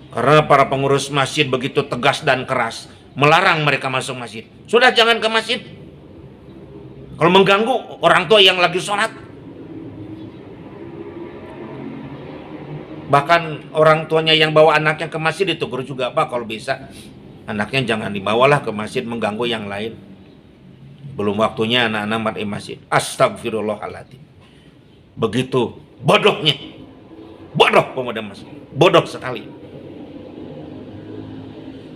Karena para pengurus masjid begitu tegas dan keras, melarang mereka masuk masjid. Sudah, jangan ke masjid. Kalau mengganggu orang tua yang lagi sholat. Bahkan orang tuanya yang bawa anaknya ke masjid ditegur juga, Pak, kalau bisa anaknya jangan dibawalah ke masjid mengganggu yang lain. Belum waktunya anak-anak masjid. Astagfirullahaladzim. Begitu bodohnya. Bodoh pemuda masjid. Bodoh sekali.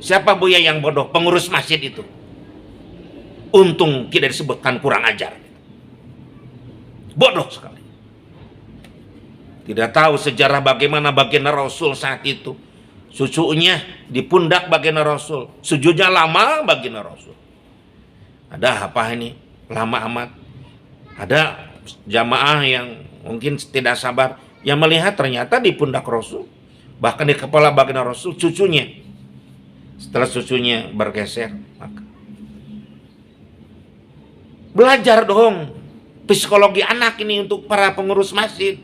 Siapa Bu ya yang bodoh? Pengurus masjid itu. Untung tidak disebutkan kurang ajar. Bodoh sekali. Tidak tahu sejarah bagaimana baginda Rasul saat itu. Cucunya di pundak baginda Rasul. Sujudnya lama baginda Rasul. Ada apa ini? Lama amat. Ada jamaah yang mungkin tidak sabar, yang melihat ternyata di pundak Rasul, bahkan di kepala baginda Rasul, cucunya. Setelah cucunya bergeser, maka belajar dong psikologi anak ini untuk para pengurus masjid.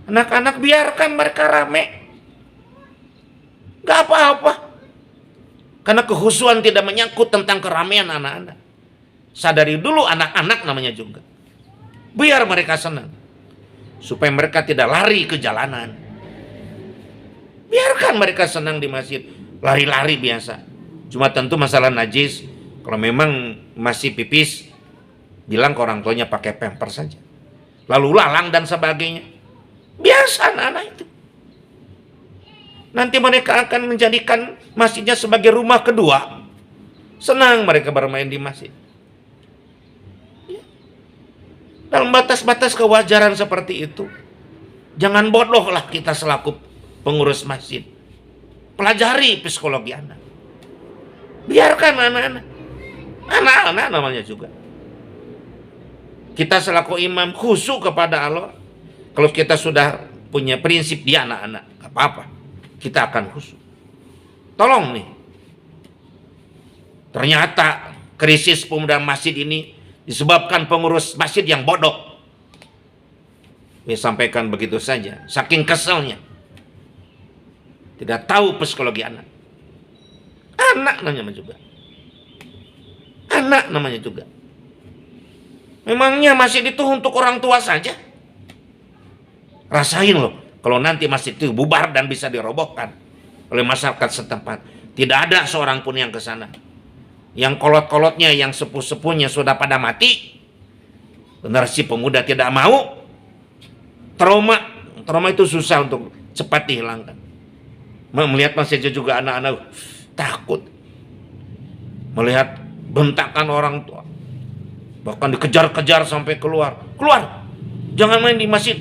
Anak-anak biarkan mereka rame, gak apa-apa. Karena kehusuan tidak menyangkut tentang keramaian anak-anak. Sadari dulu anak-anak namanya juga. Biar mereka senang. Supaya mereka tidak lari ke jalanan. Biarkan mereka senang di masjid. Lari-lari biasa. Cuma tentu masalah najis. Kalau memang masih pipis, bilang ke orang tuanya pakai pampers saja. Lalu lalang dan sebagainya. Biasa anak-anak itu. Nanti mereka akan menjadikan masjidnya sebagai rumah kedua. Senang mereka bermain di masjid. Dalam batas-batas kewajaran seperti itu, jangan bodohlah kita selaku pengurus masjid. Pelajari psikologi anak. Biarkan anak-anak. Anak-anak namanya juga. Kita selaku imam khusyuk kepada Allah. Kalau kita sudah punya prinsip di anak-anak, gak apa-apa. Kita akan khusyuk. Tolong nih. Ternyata krisis pemuda masjid ini disebabkan pengurus masjid yang bodoh. Saya sampaikan begitu saja. Saking keselnya. Tidak tahu psikologi anak. Anak namanya juga. Anak namanya juga. Memangnya masjid itu untuk orang tua saja? Rasain loh. Kalau nanti masjid itu bubar dan bisa dirobohkan oleh masyarakat setempat. Tidak ada seorang pun yang ke sana. Yang kolot-kolotnya, yang sepuh-sepuhnya sudah pada mati. Generasi pemuda tidak mau. Trauma itu susah untuk cepat dihilangkan. Melihat masjid juga anak-anak takut. Melihat bentakan orang tua. Bahkan dikejar-kejar sampai keluar. Keluar! Jangan main di masjid.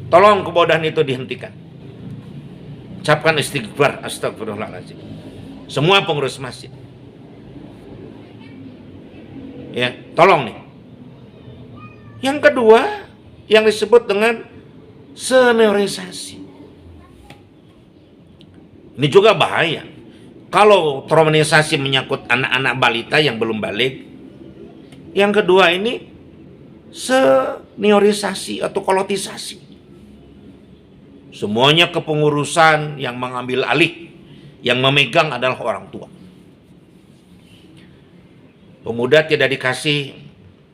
Tolong kebodohan itu dihentikan. Ucapkan istighfar, astagfirullahaladzim. Semua pengurus masjid. Ya, tolong nih. Yang kedua, yang disebut dengan seniorisasi. Ini juga bahaya. Kalau traumatisasi menyangkut anak-anak balita yang belum balik. Yang kedua ini seniorisasi atau kolotisasi. Semuanya kepengurusan yang mengambil alih, yang memegang adalah orang tua. Pemuda tidak dikasih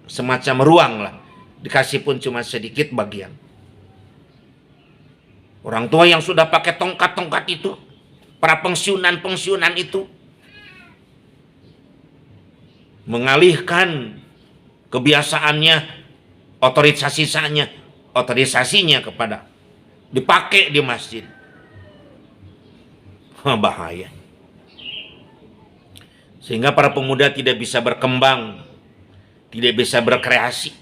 semacam ruang lah, dikasih pun cuma sedikit bagian. Orang tua yang sudah pakai tongkat-tongkat itu, para pensiunan itu, mengalihkan kebiasaannya, otorisasinya kepada dipakai di masjid. Bahaya. Sehingga para pemuda tidak bisa berkembang, tidak bisa berkreasi.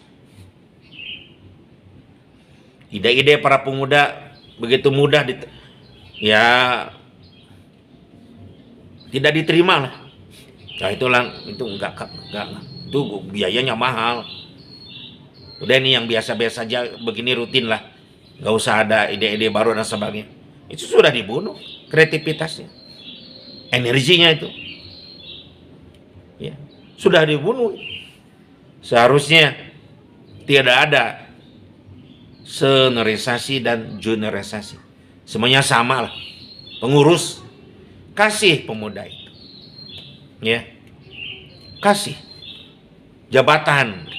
Ide-ide para pemuda begitu mudah ya tidak diterima lah. Nah itu enggak lah. Itu biayanya mahal. Udah ini yang biasa-biasa aja begini rutin lah. Nggak usah ada ide-ide baru dan sebagainya. Itu sudah dibunuh kreativitasnya, energinya itu. Ya, sudah dibunuh. Seharusnya tidak ada senerisasi dan generisasi. Semuanya sama lah. Pengurus kasih pemuda itu. Ya. Kasih jabatan,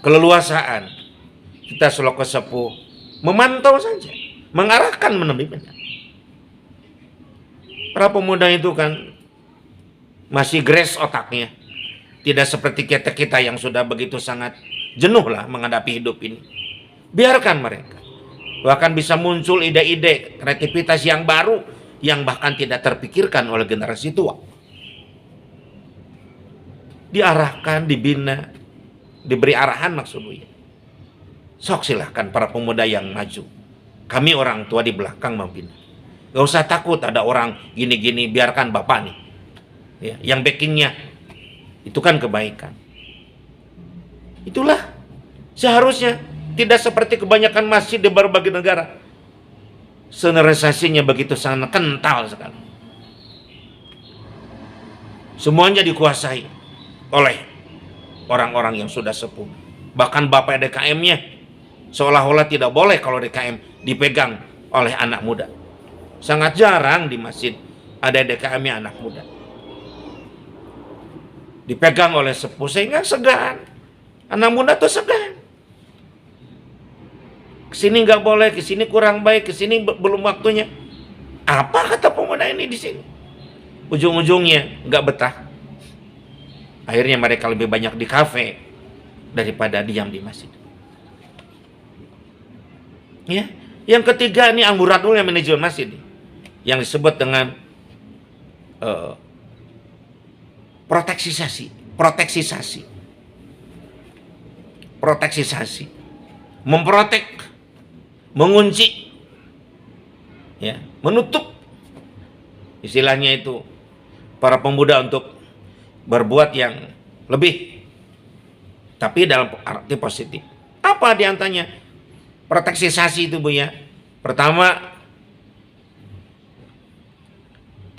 keleluasaan. Kita selaku sepuh memantau saja, mengarahkan, membimbing. Para pemuda itu kan masih gres otaknya. Tidak seperti kita yang sudah begitu sangat jenuh lah menghadapi hidup ini. Biarkan mereka. Bahkan bisa muncul ide-ide kreativitas yang baru yang bahkan tidak terpikirkan oleh generasi tua. Diarahkan, dibina, diberi arahan maksudnya. Sok silahkan para pemuda yang maju. Kami orang tua di belakang membina. Gak usah takut ada orang gini-gini, biarkan bapak nih. Ya, yang backingnya itu kan kebaikan. Itulah seharusnya. Tidak seperti kebanyakan masjid di berbagai negara. Senerisasinya begitu sangat kental sekali. Semuanya dikuasai oleh orang-orang yang sudah sepuh. Bahkan bapak DKM-nya seolah-olah tidak boleh kalau DKM dipegang oleh anak muda. Sangat jarang di masjid ada DKM-nya anak muda. Dipegang oleh sepuh sehingga segan. Anak muda tuh segan. Kesini nggak boleh, kesini kurang baik, kesini belum waktunya. Apa kata pemuda ini di sini? Ujung-ujungnya nggak betah. Akhirnya mereka lebih banyak di kafe daripada diam di masjid. Ya, yang ketiga ini amburadul yang manajemen masjid, yang disebut dengan proteksisasi, memprotek, mengunci, ya, menutup, istilahnya itu para pemuda untuk berbuat yang lebih, tapi dalam arti positif. Apa diantaranya proteksisasi itu, Bu ya? Pertama,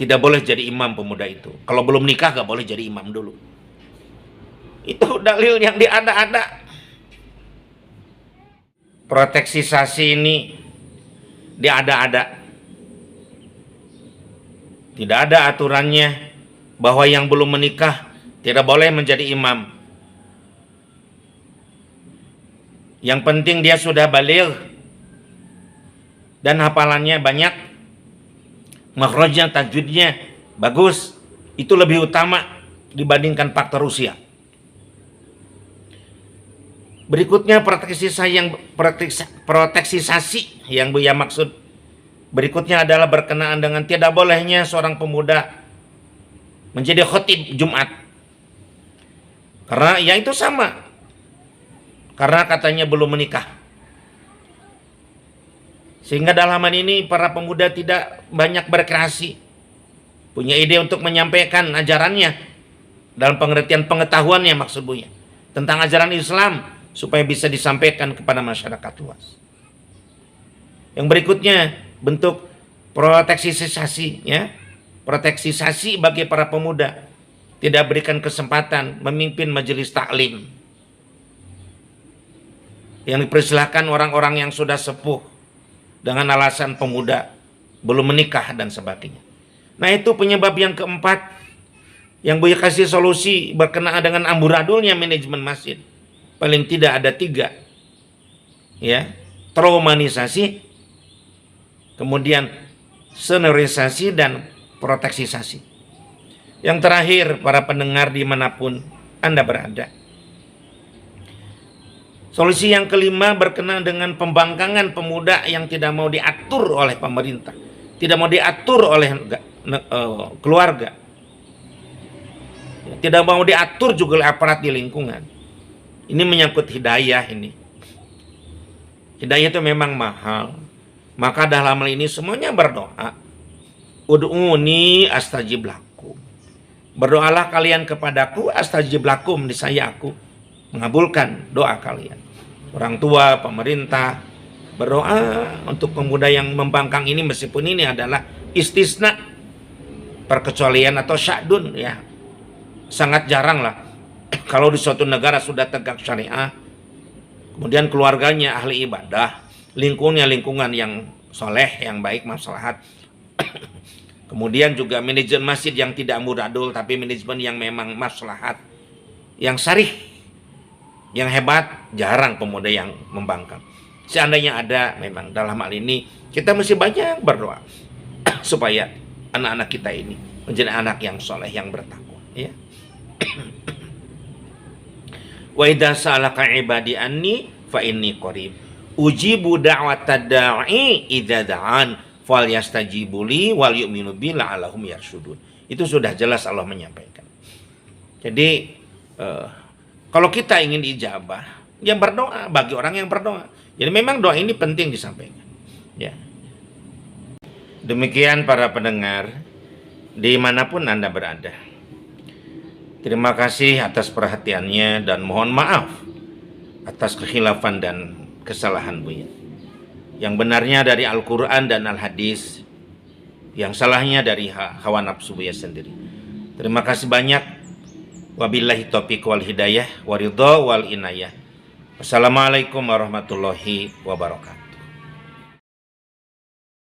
tidak boleh jadi imam pemuda itu. Kalau belum nikah gak boleh jadi imam dulu. Itu dalil yang diada-ada. Proteksisasi ini diada-ada. Tidak ada aturannya bahwa yang belum menikah tidak boleh menjadi imam. Yang penting dia sudah baligh dan hafalannya banyak, makhrajnya, tajwidnya bagus. Itu lebih utama dibandingkan faktor usia. Berikutnya proteksisasi yang Buya maksud berikutnya adalah berkenaan dengan tidak bolehnya seorang pemuda menjadi khotib Jumat. Karena ya itu sama. Karena katanya belum menikah. Sehingga dalam hal ini para pemuda tidak banyak berkreasi. Punya ide untuk menyampaikan ajarannya dalam pengertian pengetahuannya maksud Buya tentang ajaran Islam supaya bisa disampaikan kepada masyarakat luas. Yang berikutnya bentuk proteksisasi, ya. Proteksisasi bagi para pemuda, tidak berikan kesempatan memimpin majelis taklim yang dipersilahkan orang-orang yang sudah sepuh dengan alasan pemuda belum menikah dan sebagainya. Nah, itu penyebab yang keempat yang Buya kasih solusi berkenaan dengan amburadulnya manajemen masjid. Paling tidak ada 3, ya, traumanisasi, kemudian senerisasi dan proteksisasi. Yang terakhir, para pendengar dimanapun Anda berada, solusi yang kelima berkenaan dengan pembangkangan pemuda yang tidak mau diatur oleh pemerintah, tidak mau diatur oleh keluarga. Tidak mau diatur juga oleh aparat di lingkungan. Ini menyangkut hidayah ini. Hidayah itu memang mahal. Maka dalam hal ini semuanya berdoa. Ud'uni astajib lakum. Berdoalah kalian kepadaku, astajib lakum, niscaya aku mengabulkan doa kalian. Orang tua, pemerintah, berdoa untuk pemuda yang membangkang ini, meskipun ini adalah istisna, perkecualian atau sya'dun ya. Sangat jarang lah kalau di suatu negara sudah tegak syariah, kemudian keluarganya ahli ibadah, lingkungannya lingkungan yang soleh, yang baik, maslahat. Kemudian juga manajemen masjid yang tidak muradul, tapi manajemen yang memang maslahat, yang syarih, yang hebat. Jarang pemuda yang membangkang. Seandainya ada, memang dalam hal ini kita mesti banyak berdoa supaya anak-anak kita ini menjadi anak yang soleh, yang bertakwa ya. Wa idza sa'alaka ibadi anni fa inni qarib ujibu da'watad da'i idza da'an falyastajibu li wal yu'minu bi la'allahum yarshudun. Itu sudah jelas Allah menyampaikan. Jadi kalau kita ingin diijabah, ya berdoa bagi orang yang berdoa. Jadi memang doa ini penting disampaikan. Ya. Demikian para pendengar dimanapun Anda berada. Terima kasih atas perhatiannya dan mohon maaf atas kekhilafan dan kesalahan Buya. Yang benarnya dari Al-Quran dan Al-Hadis, yang salahnya dari hawa nafsu Buya sendiri. Terima kasih banyak. Wabillahi taufiq wal hidayah, waridha wal inayah. Wassalamualaikum warahmatullahi wabarakatuh.